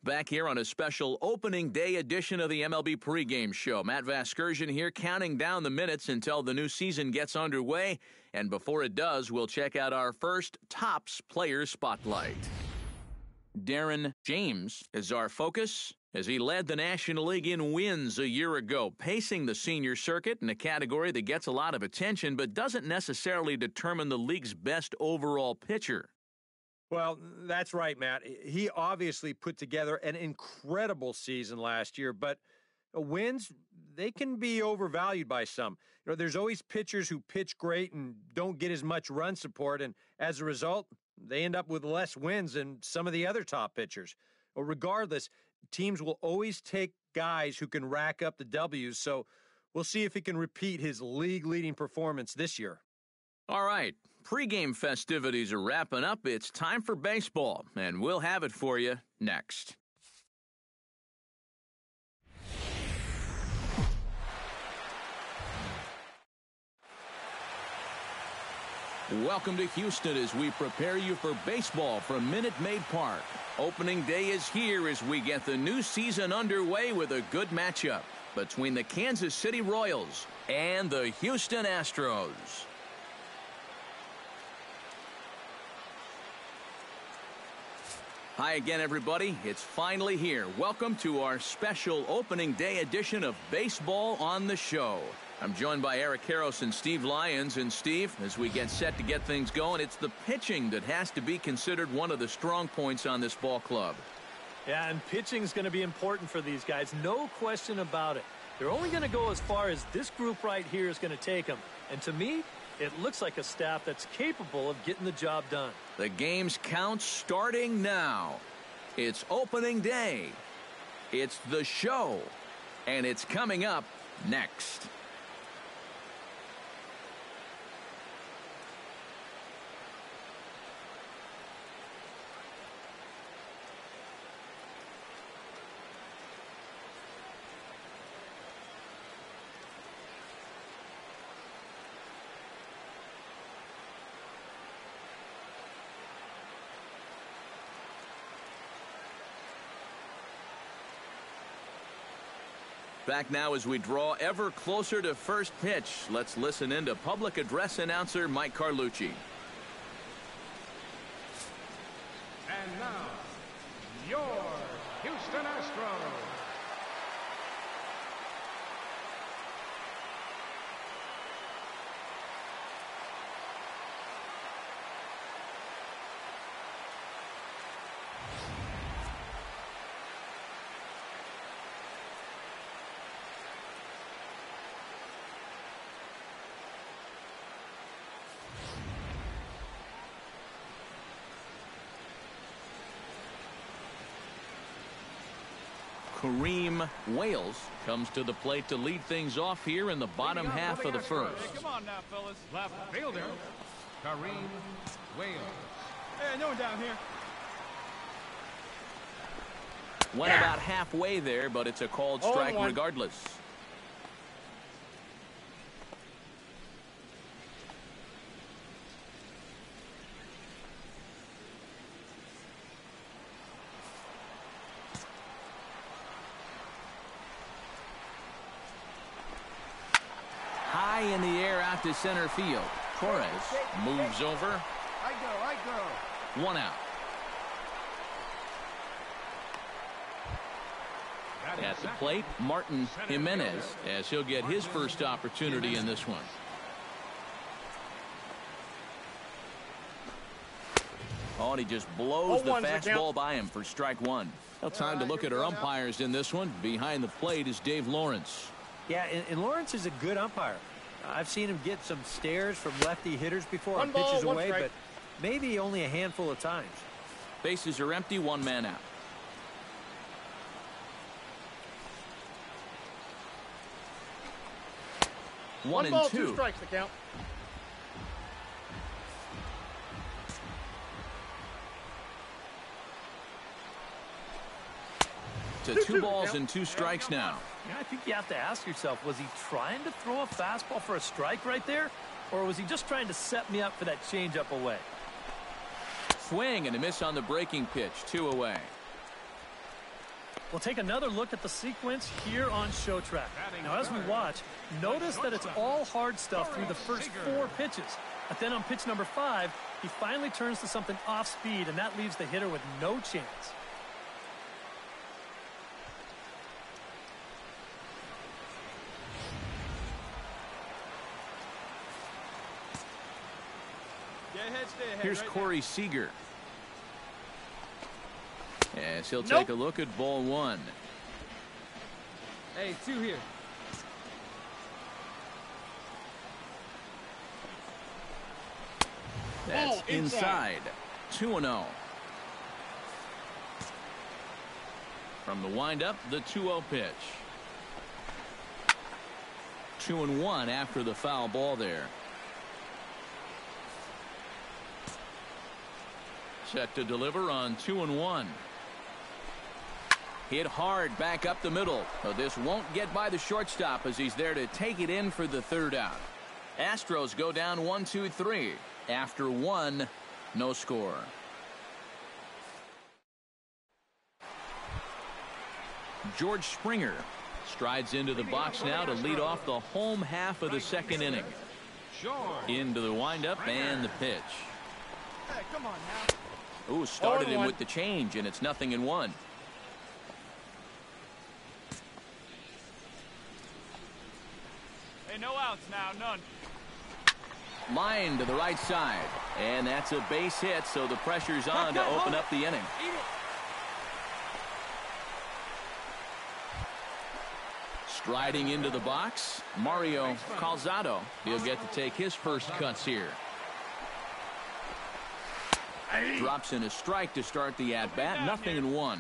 back here on a special opening day edition of the MLB pregame show. Matt Vasgersian here, counting down the minutes until the new season gets underway. And before it does, we'll check out our first Topps Player Spotlight. Darren James is our focus, as he led the National League in wins a year ago, pacing the senior circuit in a category that gets a lot of attention but doesn't necessarily determine the league's best overall pitcher. Well, that's right, Matt. He obviously put together an incredible season last year, but wins, they can be overvalued by some. You know, there's always pitchers who pitch great and don't get as much run support, and as a result, they end up with less wins than some of the other top pitchers. Well, regardless, teams will always take guys who can rack up the W's, so we'll see if he can repeat his league-leading performance this year. All right, pregame festivities are wrapping up. It's time for baseball, and we'll have it for you next. Welcome to Houston as we prepare you for baseball from Minute Maid Park. Opening day is here as we get the new season underway with a good matchup between the Kansas City Royals and the Houston Astros. Hi again, everybody. It's finally here. Welcome to our special opening day edition of Baseball on the Show. I'm joined by Eric Karros and Steve Lyons. And Steve, as we get set to get things going, it's the pitching that has to be considered one of the strong points on this ball club. Yeah, and pitching is going to be important for these guys. No question about it. They're only going to go as far as this group right here is going to take them. And to me, it looks like a staff that's capable of getting the job done. The game's count starting now. It's opening day. It's the show. And it's coming up next. Back now as we draw ever closer to first pitch. Let's listen in to public address announcer Mike Carlucci. And now, your Houston Astros. Kareem Wales comes to the plate to lead things off here in the bottom half of the first. Hey, come on now, fellas. Left fielder, Kareem Wales. Hey, no one down here. Went about halfway there, but it's a called strike regardless. High in the air out to center field. Torres moves over. I go. One out. At the plate, Martin Jimenez, as he'll get his first opportunity in this one. Oh, and he just blows the fastball by him for strike one. Well, time to look at our umpires in this one. Behind the plate is Dave Lawrence. Yeah, and Lawrence is a good umpire. I've seen him get some stares from lefty hitters before on pitches away, but maybe only a handful of times. Bases are empty, one man out. One and two. 2 strikes to count. To 2 balls and 2 strikes now. Yeah, I think you have to ask yourself, was he trying to throw a fastball for a strike right there? Or was he just trying to set me up for that changeup away? Swing and a miss on the breaking pitch. 2 away. We'll take another look at the sequence here on Show Track. Now, as we watch, notice that it's all hard stuff through the first 4 pitches. But then on pitch number 5, he finally turns to something off speed, and that leaves the hitter with no chance. Here's Corey Seager. As he'll take a look at ball 1. Hey, 2 here. That's inside. 2-0. From the windup, the 2-0 pitch. 2-1 after the foul ball there. Set to deliver on 2-1. Hit hard back up the middle. But this won't get by the shortstop as he's there to take it in for the 3rd out. Astros go down 1-2-3. After 1, no score. George Springer strides into the box now to lead off the home half of the 2nd inning. Into the windup and the pitch. Hey, come on now. Ooh, started him with the change, and it's 0-1. Hey, no outs now, none. Line to the right side, and that's a base hit, so the pressure's on to open up the inning. Striding into the box, Mario Calzado. He'll get to take his first cuts here. Drops in a strike to start the at-bat. 0-1.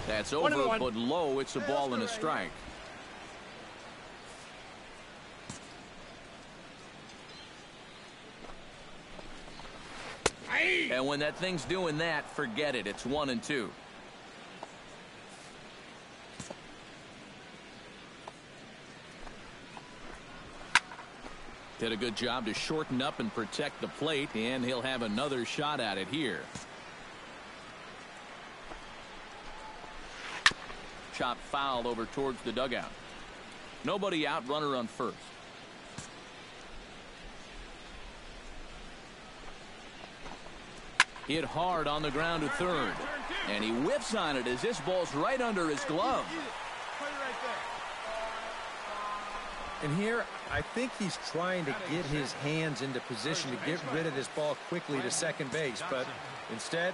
That's over, but low. It's a ball and a strike. And when that thing's doing that, forget it. It's 1-2. Did a good job to shorten up and protect the plate, and he'll have another shot at it here. Chop foul over towards the dugout. Nobody out, runner on first. Hit hard on the ground to third. And he whips on it as this ball's right under his glove. And here, I think he's trying to get his hands into position to get rid of this ball quickly to second base. But instead,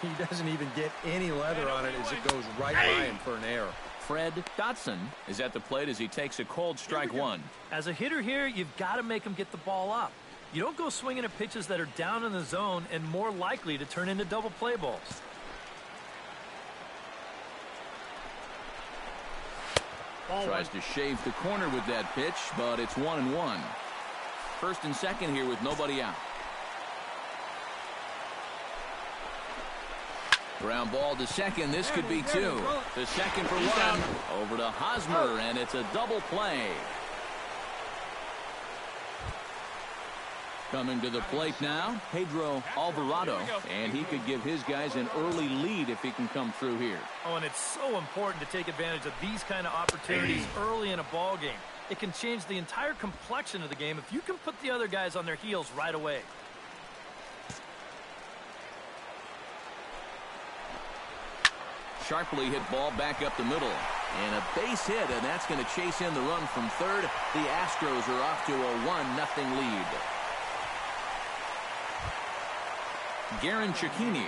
he doesn't even get any leather on it as it goes right by him for an error. Fred Dotson is at the plate as he takes a cold strike 1. As a hitter here, you've got to make him get the ball up. You don't go swinging at pitches that are down in the zone and more likely to turn into double play balls. Tries to shave the corner with that pitch, but it's 1-1. First and second here with nobody out. Ground ball to second. This could be 2. The second for 1. Over to Hosmer, and it's a double play. Coming to the plate now, Pedro Alvarado, and he could give his guys an early lead if he can come through here. Oh, and it's so important to take advantage of these kind of opportunities early in a ball game. It can change the entire complexion of the game if you can put the other guys on their heels right away. Sharply hit ball back up the middle. And a base hit, and that's going to chase in the run from third. The Astros are off to a 1-0 lead. Garen Cecchini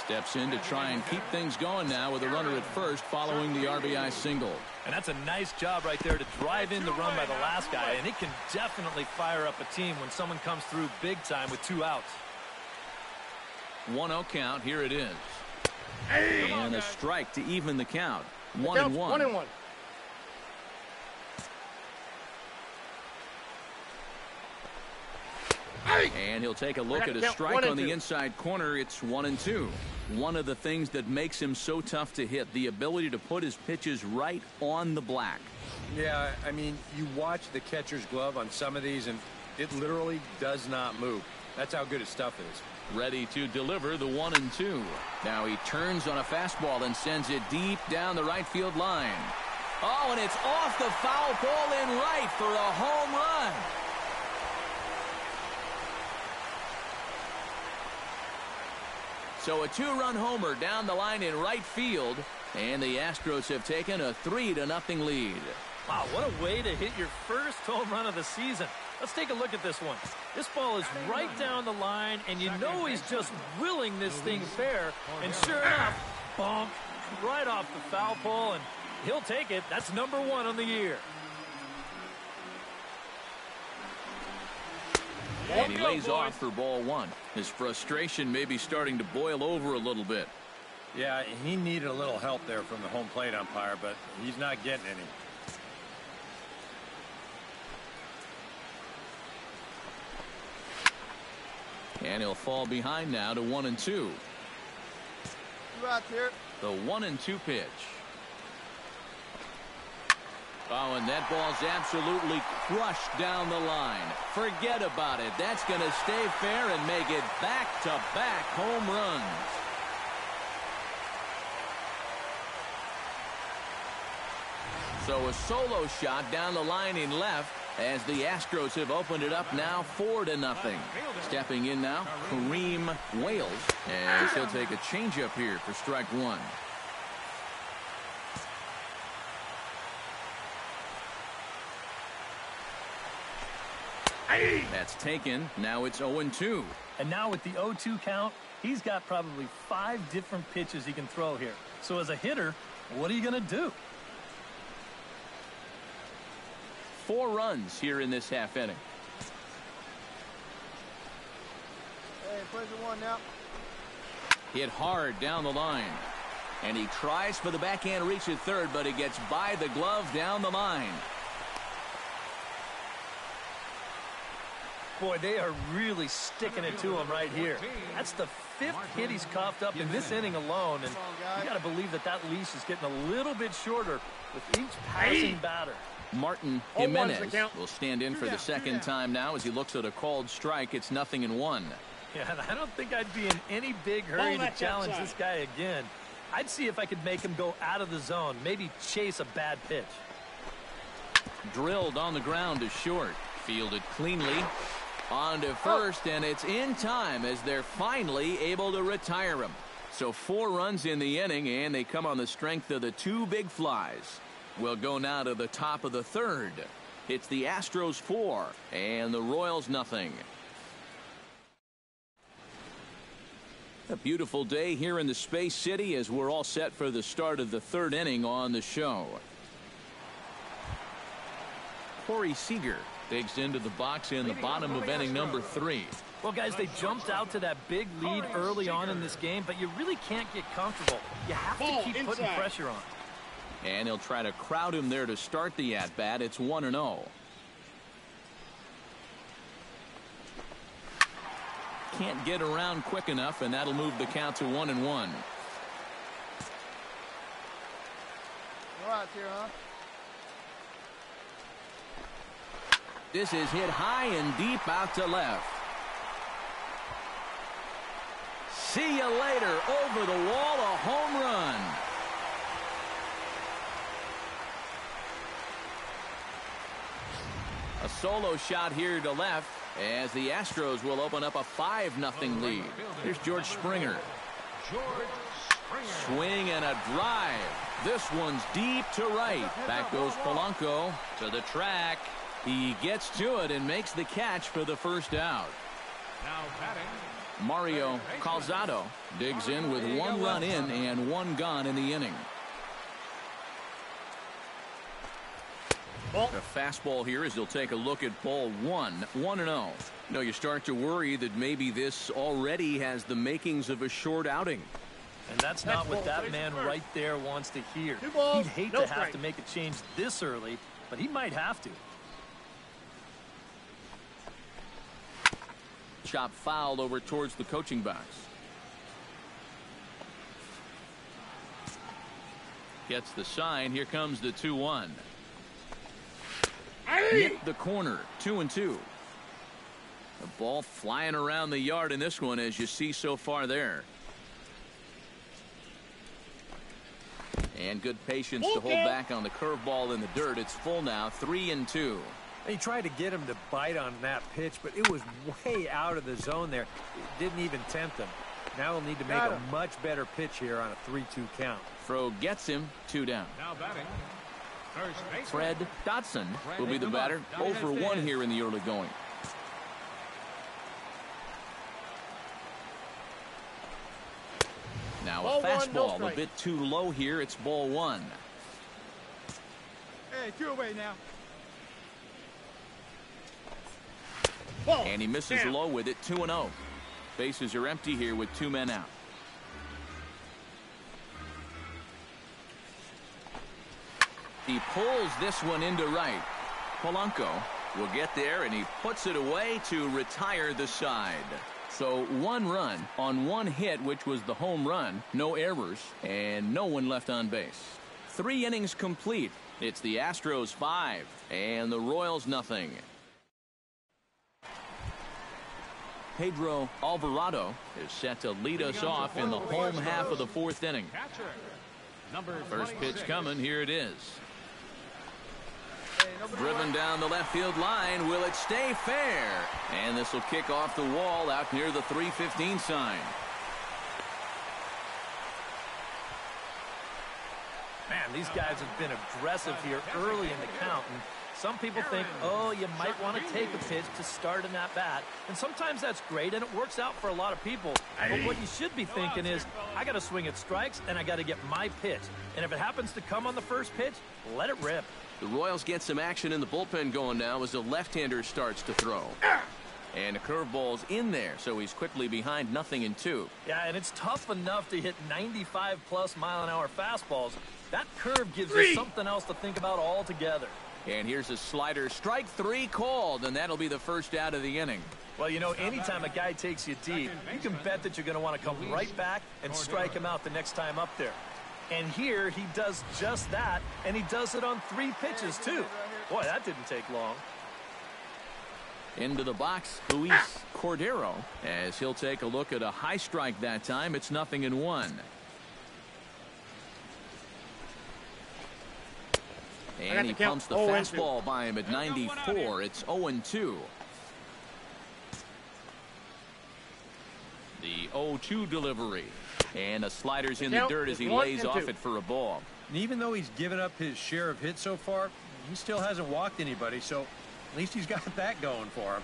steps in to try and keep things going now with a runner at first following the RBI single. And that's a nice job right there to drive in the run by the last guy, and it can definitely fire up a team when someone comes through big time with 2 outs. 1-0 count. Here it is. And a strike to even the count. 1-1. 1-1. And he'll take a look at a strike on the inside corner. It's 1-2. One of the things that makes him so tough to hit, the ability to put his pitches right on the black. Yeah, I mean, you watch the catcher's glove on some of these, and it literally does not move. That's how good his stuff is. Ready to deliver the 1-2. Now he turns on a fastball and sends it deep down the right field line. Oh, and it's off the foul pole in right for a home run. So a 2-run homer down the line in right field, and the Astros have taken a 3-0 lead. Wow, what a way to hit your first home run of the season. Let's take a look at this one. This ball is right down the line, and you know he's just willing this thing fair. And sure enough, bonk, right off the foul pole, and he'll take it. That's number 1 on the year. And he lays off for ball 1. His frustration may be starting to boil over a little bit. Yeah, he needed a little help there from the home plate umpire, but he's not getting any. And he'll fall behind now to 1-2. 2 outs here. The 1-2 pitch. Oh, and that ball's absolutely crushed down the line. Forget about it. That's going to stay fair and make it back-to-back home runs. So a solo shot down the line in left as the Astros have opened it up now 4-0. Stepping in now, Kareem Wales, and he'll take a changeup here for strike 1. That's taken. Now it's 0-2. And now with the 0-2 count, he's got probably 5 different pitches he can throw here. So as a hitter, what are you going to do? 4 runs here in this half inning. Hey, plays the 1 now. Hit hard down the line. And he tries for the backhand reach at third, but it gets by the glove down the line. Boy, they are really sticking it to him right here. That's the 5th hit he's coughed up in this inning alone, and you got to believe that that leash is getting a little bit shorter with each passing batter. Martin Jimenez will stand in for the second time now as he looks at a called strike. It's 0-1. Yeah, and I don't think I'd be in any big hurry to challenge this guy again. I'd see if I could make him go out of the zone, maybe chase a bad pitch. Drilled on the ground to short. Fielded cleanly. On to first, and it's in time as they're finally able to retire him. So 4 runs in the inning, and they come on the strength of the 2 big flies. We'll go now to the top of the 3rd. It's the Astros 4 and the Royals 0. A beautiful day here in the Space City as we're all set for the start of the 3rd inning on the show. Corey Seager digs into the box in the bottom of inning number 3. Well, guys, they jumped out to that big lead early on in this game, but you really can't get comfortable. You have to keep putting pressure on. And he'll try to crowd him there to start the at-bat. It's 1-0. Can't get around quick enough, and that'll move the count to 1-1. No outs here, huh? This is hit high and deep out to left. See you later. Over the wall, a home run. A solo shot here to left as the Astros will open up a 5-0 lead. Here's George Springer. Swing and a drive. This one's deep to right. Back goes Polanco to the track. He gets to it and makes the catch for the first out. Now batting, Mario Calzado digs in with 1 run in and 1 gone in the inning. A fastball here as he'll take a look at ball 1. 1-0. No, you start to worry that maybe this already has the makings of a short outing. And that's not what that man right there wants to hear. He'd hate to have to make a change this early, but he might have to. Chop fouled over towards the coaching box. Gets the sign. Here comes the 2-1. Hit the corner. 2-2. The ball flying around the yard in this one, as you see so far there. And good patience to hold back on the curveball in the dirt. It's full now, 3-2. He tried to get him to bite on that pitch, but it was way out of the zone there. It didn't even tempt him. Now he'll need to make a much better pitch here on a 3-2 count. Throw gets him, 2 down. Now batting, first baseman. Fred Dotson will be the batter. 0 for 1 here in the early going. Now a fastball a bit too low here. It's ball 1. Hey, 2 away now. And he misses low with it, 2-0. Bases are empty here with 2 men out. He pulls this one into right. Polanco will get there, and he puts it away to retire the side. So 1 run on 1 hit, which was the home run. No errors, and no one left on base. 3 innings complete. It's the Astros 5, and the Royals nothing. Pedro Alvarado is set to lead us off in the home half of the 4th inning. First pitch coming. Here it is. Driven down the left field line. Will it stay fair? And this will kick off the wall out near the 315 sign. Man, these guys have been aggressive here early in the count. And some people think, oh, you might want to take a pitch to start in that bat. And sometimes that's great, and it works out for a lot of people. But what you should be thinking is, I got to swing at strikes, and I got to get my pitch. And if it happens to come on the first pitch, let it rip. The Royals get some action in the bullpen going now as the left-hander starts to throw. And the curveball's in there, so he's quickly behind 0-2. Yeah, and it's tough enough to hit 95+ mile-an-hour fastballs. That curve gives you something else to think about altogether. And here's a slider. Strike 3 called, and that'll be the first out of the inning. Well, you know, anytime a guy takes you deep, you can bet that you're going to want to come right back and strike him out the next time up there. And here he does just that, and he does it on 3 pitches, too. Boy, that didn't take long. Into the box, Luis Cordero, as he'll take a look at a high strike that time. It's 0-1. And he pumps the fastball by him at 94. It's 0-2. The 0-2 delivery. And the slider's in the dirt as he lays off it for a ball. And even though he's given up his share of hits so far, he still hasn't walked anybody, so at least he's got that going for him.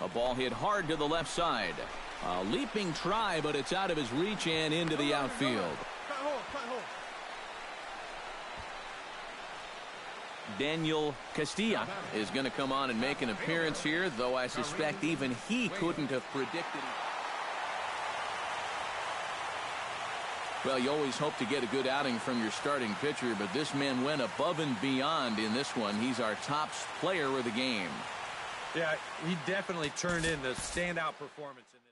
A ball hit hard to the left side. A leaping try, but it's out of his reach and into the outfield. Daniel Castilla is going to come on and make an appearance here, though I suspect even he couldn't have predicted it. Well, you always hope to get a good outing from your starting pitcher, but this man went above and beyond in this one. He's our top player of the game. Yeah, he definitely turned in the standout performance in this.